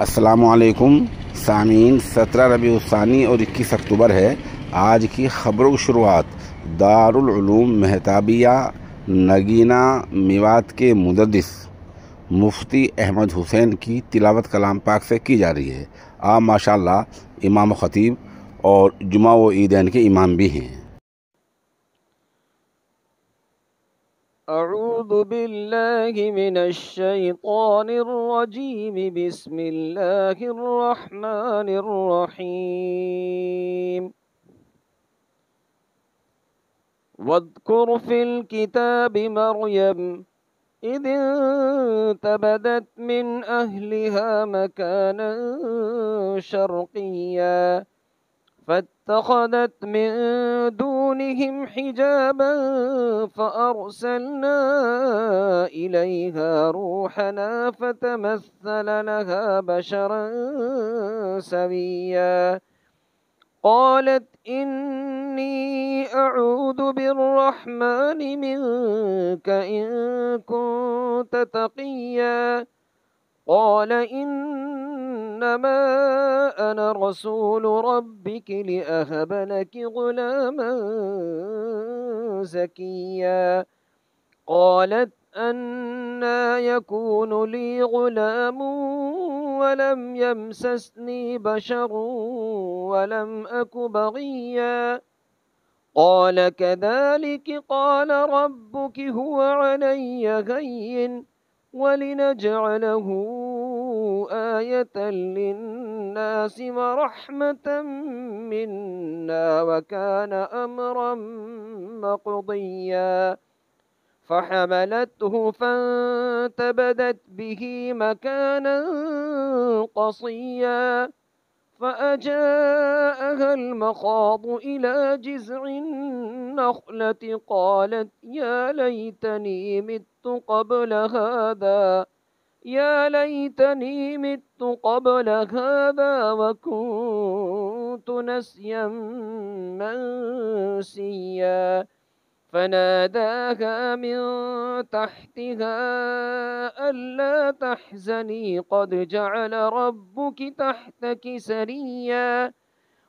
अस्सलामुअलैकुम सामीन। 17 रबीउल सानी और 21 अक्टूबर है। आज की ख़बरों की शुरुआत दारुल उलूम महताबिया नगीना मेवात के मुदद्दिस मुफ्ती अहमद हुसैन की तिलावत कलाम पाक से की जा रही है। आप माशाअल्लाह इमाम ख़तीब और जुमा व ईदैन के इमाम भी हैं। अऊज़ु बिल्लाहि मिनश शैतानिर रजीम। बिस्मिल्लाहिर रहमानिर रहीम। वज़्कुर फिल किताबि मरयम इज़ इंतबज़त मिन अहलिहा मकानन शर्क़िय्या फत्तख़ज़त मिन दूनिहिम हिजाबा फ़अरसलना इलैहा रूहना फ़तमस्सल लहा बशरन सविय्या क़ालत इन्नी अऊज़ु बिर्रहमानि मिन्क इन कुन्त तक़िय्या क़ाल इन्नमा अना रसूलु रब्बिक लिअहब लक ग़ुलामन ज़किय्या क़ालत अन्ना यकूनु ली ग़ुलामुन वलम यमससनी बशरुन वलम अकु बग़िय्या क़ाल कज़ालिक क़ाल रब्बुक हुव अलय्य हय्यिन वलिनजअलहु आयतन लिन्नास वरहमतन मिन्ना वकान अम्रन मक़दिय्या फहमलतहु फंतबज़त बिही मकाना क़सिय्या फ़अजाअहा المخاض إلى جذع النخلة قالت يا ليتني مت قبل هذا وكنت نسيا منسيا فناداها من تحتها ألا تحزني قد جعل ربك تحتك سريا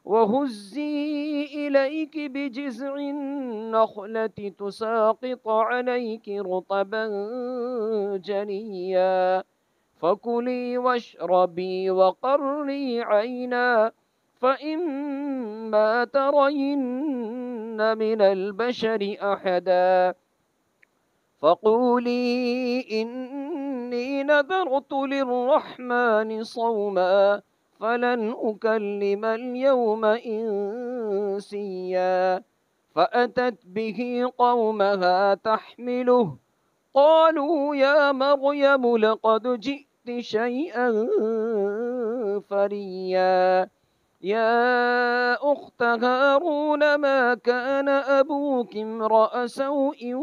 وهزي إليك بجذع النخلة تساقط عليك رطبا جنيا فكلي واشربي وقري عينا فإما ترين من البشر أحدا فقولي إني نذرت للرحمن صوما فلن أكلم اليوم إنسيا فأتت به قومها تحمله قالوا يا مريم لقد جئت شيئا فريا يا أخت هارون ما كان أبوك امرأ سوء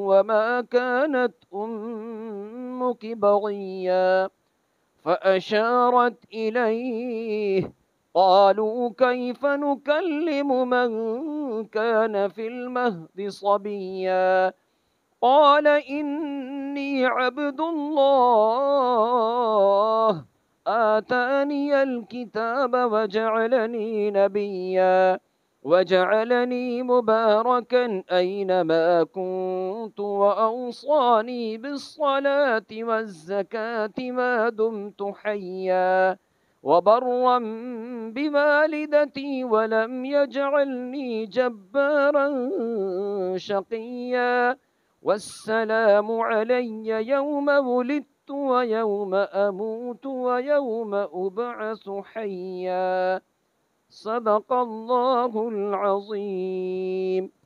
وما كانت أمك بغيا فأشارت إليه قالوا كيف نكلم من كان في المهد صبيا قال إني عبد الله آتاني الكتاب وجعلني نبيا وجعلني مباركا أينما كنت وأوصاني بالصلاة والزكاة ما دمت حيا وبرا بوالدتي ولم يجعلني جبارا شقيا والسلام علي يوم ولدت ويوم أموت ويوم أبعث حيا صدق الله العظيم।